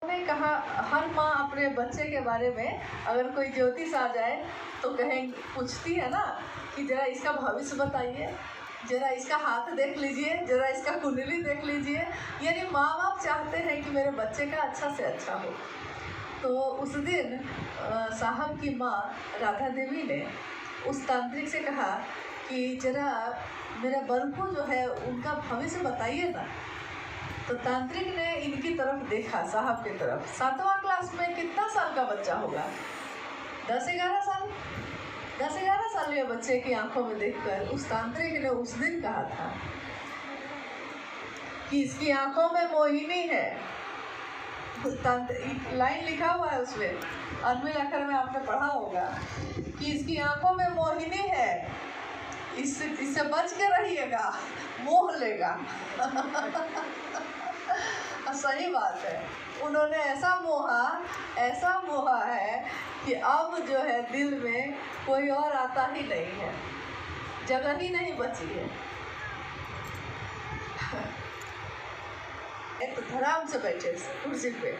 उन्होंने कहा हर माँ अपने बच्चे के बारे में अगर कोई ज्योतिष आ जाए तो पूछती है ना कि जरा इसका भविष्य बताइए, जरा इसका हाथ देख लीजिए, जरा इसका कुंडली देख लीजिए। यानी माँ बाप चाहते हैं कि मेरे बच्चे का अच्छा से अच्छा हो। तो उस दिन साहब की माँ राधा देवी ने उस तांत्रिक से कहा कि जरा मेरे बहू को जो है उनका भविष्य बताइए ना। तो तांत्रिक ने इनकी तरफ देखा, साहब की तरफ। 7वां क्लास में कितना साल का बच्चा होगा? 10-11 साल। 10-11 साल के बच्चे की आंखों में देखकर उस तांत्रिक ने उस दिन कहा था कि इसकी आंखों में मोहिनी है। लाइन लिखा हुआ है उसमें, अनमिल अक्षर में आपने पढ़ा होगा कि इसकी आंखों में मोहिनी है, इससे बच के रहिएगा, मोह लेगा। सही बात है, उन्होंने ऐसा मोहा है कि अब जो है दिल में कोई और आता ही नहीं है, जगह ही नहीं बची है। तो धराम से बैठे कुर्सी पे,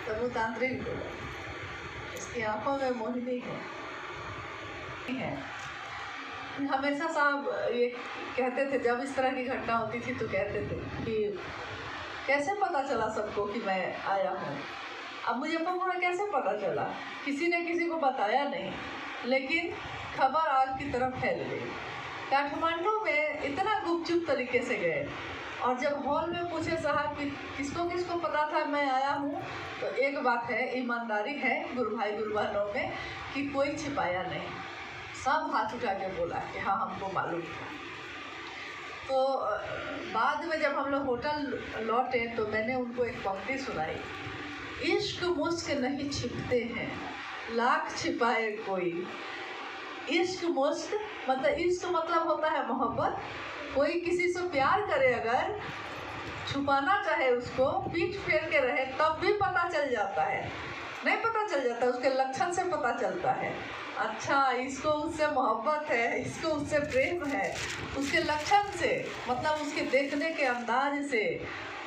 तब वो तांत्रिक बोला इसकी आंखों में मोहिनी है। हमेशा साहब ये कहते थे, जब इस तरह की घटना होती थी तो कहते थे कि कैसे पता चला सबको कि मैं आया हूँ। अब मुजफ्फरपुर कैसे पता चला? किसी ने किसी को बताया नहीं, लेकिन खबर आग की तरफ फैल गई। काठमांडू में इतना गुपचुप तरीके से गए, और जब हॉल में पूछे साहब कि किसको किसको पता था मैं आया हूँ, तो एक बात है, ईमानदारी है गुरु भाई गुरु बहनों में कि कोई छिपाया नहीं, सब हाथ उठा के बोला कि हाँ हमको मालूम था। तो बाद में जब हम लोग होटल लौटे तो मैंने उनको एक पंक्ति सुनाई, इश्क मुश्क नहीं छिपते हैं लाख छिपाए कोई। इश्क मुश्क मतलब, इश्क मतलब होता है मोहब्बत। कोई किसी से प्यार करे, अगर छुपाना चाहे उसको, पीठ फेर के रहे, तब भी पता चल जाता है। नहीं पता चल जाता, उसके लक्षण से पता चलता है। अच्छा, इसको उससे मोहब्बत है, इसको उससे प्रेम है, उसके लक्षण से, मतलब उसके देखने के अंदाज से,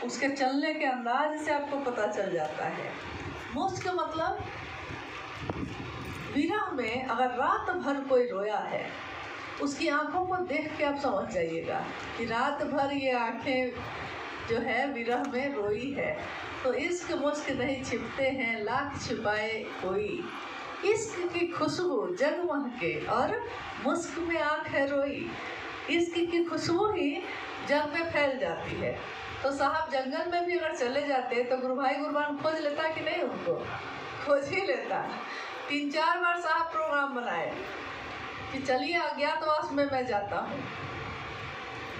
उसके चलने के अंदाज से आपको पता चल जाता है। मुश्क मतलब विरह में अगर रात भर कोई रोया है, उसकी आंखों को देख के आप समझ जाइएगा कि रात भर ये आंखें जो है विरह में रोई है। तो इश्क मुश्क नहीं छिपते हैं लाख छिपाए कोई। इश्क की खुशबू जगमग के और मुश्क में आँख है रोई। इश्क की खुशबू ही जग में फैल जाती है। तो साहब जंगल में भी अगर चले जाते तो गुरु भाई गुरबान खोज लेता कि नहीं? उनको खोज ही लेता। 3-4 बार साहब प्रोग्राम बनाए कि चलिए अज्ञातवास में मैं जाता हूँ,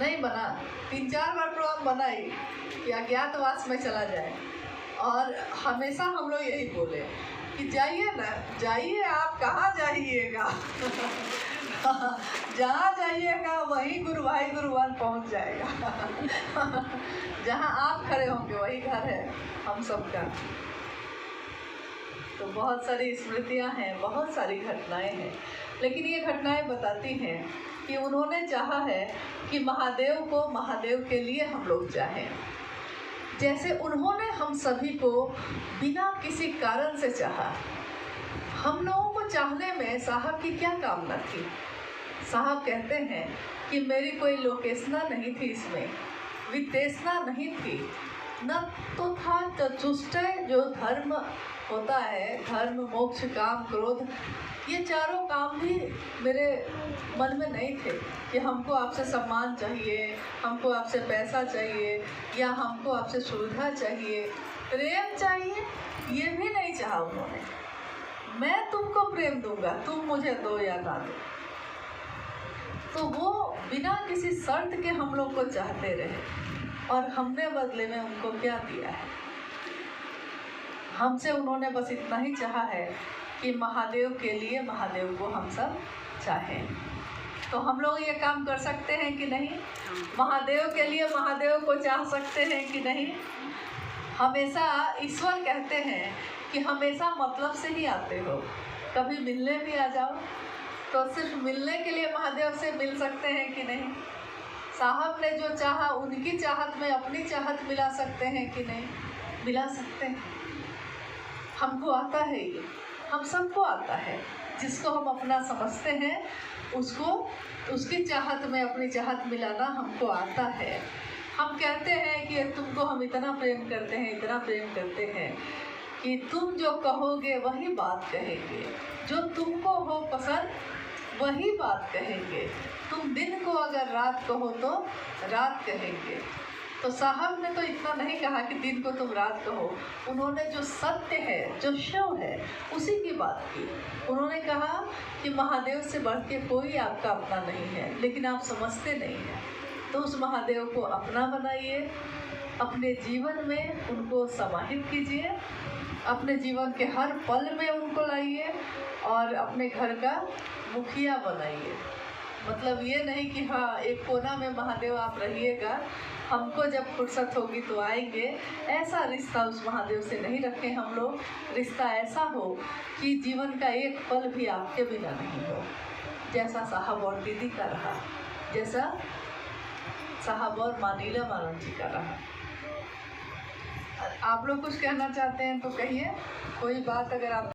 नहीं बना। 3-4 बार प्रोग्राम बनाई कि अज्ञातवास में चला जाए, और हमेशा हम लोग यही बोले कि जाइए ना, जाइए, आप कहाँ जाइएगा? जहाँ जाइएगा वहीं गुरु भाई गुरुवान पहुँच जाएगा। जहाँ आप खड़े होंगे वही घर है हम सबका। तो बहुत सारी स्मृतियाँ हैं, बहुत सारी घटनाएं हैं, लेकिन ये घटनाएं बताती हैं कि उन्होंने चाहा है कि महादेव को महादेव के लिए हम लोग चाहें। जैसे उन्होंने हम सभी को बिना किसी कारण से चाहा। हम लोगों को चाहने में साहब की क्या कामना थी? साहब कहते हैं कि मेरी कोई लोकेशना नहीं थी, इसमें वित्तेषणा नहीं थी, न तो था चतुष्टय जो धर्म होता है, धर्म मोक्ष काम क्रोध, ये चारों काम भी मेरे मन में नहीं थे कि हमको आपसे सम्मान चाहिए, हमको आपसे पैसा चाहिए, या हमको आपसे सुविधा चाहिए, प्रेम चाहिए, ये भी नहीं चाहा उन्होंने। मैं तुमको प्रेम दूंगा, तुम मुझे दो या ना दो। तो वो बिना किसी शर्त के हम लोग को चाहते रहे, और हमने बदले में उनको क्या दिया है? हमसे उन्होंने बस इतना ही चाहा है कि महादेव के लिए महादेव को हम सब चाहें। तो हम लोग ये काम कर सकते हैं कि नहीं? महादेव के लिए महादेव को चाह सकते हैं कि नहीं? हमेशा ईश्वर कहते हैं कि हमेशा मतलब से ही आते हो, कभी मिलने भी आ जाओ, तो सिर्फ मिलने के लिए महादेव से मिल सकते हैं कि नहीं? साहब ने जो चाहा उनकी चाहत में अपनी चाहत मिला सकते हैं कि नहीं? मिला सकते हैं। हमको आता है ये, हम सबको आता है। जिसको हम अपना समझते हैं उसको उसकी चाहत में अपनी चाहत मिलाना हमको आता है। हम कहते हैं कि तुमको हम इतना प्रेम करते हैं, इतना प्रेम करते हैं कि तुम जो कहोगे वही बात कहेंगे, जो तुमको हो पसंद वही बात कहेंगे। तुम दिन को अगर रात कहो तो रात कहेंगे। तो साहब ने तो इतना नहीं कहा कि दिन को तुम रात कहो, उन्होंने जो सत्य है, जो शिव है, उसी की बात की। उन्होंने कहा कि महादेव से बढ़ के कोई आपका अपना नहीं है, लेकिन आप समझते नहीं हैं। तो उस महादेव को अपना बनाइए, अपने जीवन में उनको समाहित कीजिए, अपने जीवन के हर पल में उनको लाइए और अपने घर का मुखिया बनाइए। मतलब ये नहीं कि हाँ एक कोना में महादेव आप रहिएगा, हमको जब फुर्सत होगी तो आएंगे, ऐसा रिश्ता उस महादेव से नहीं रखें हम लोग। रिश्ता ऐसा हो कि जीवन का एक पल भी आपके बिना नहीं हो, जैसा साहब और दीदी का रहा, जैसा साहब और मानीला मानव जी का रहा। आप लोग कुछ कहना चाहते हैं तो कहिए, कोई बात अगर आप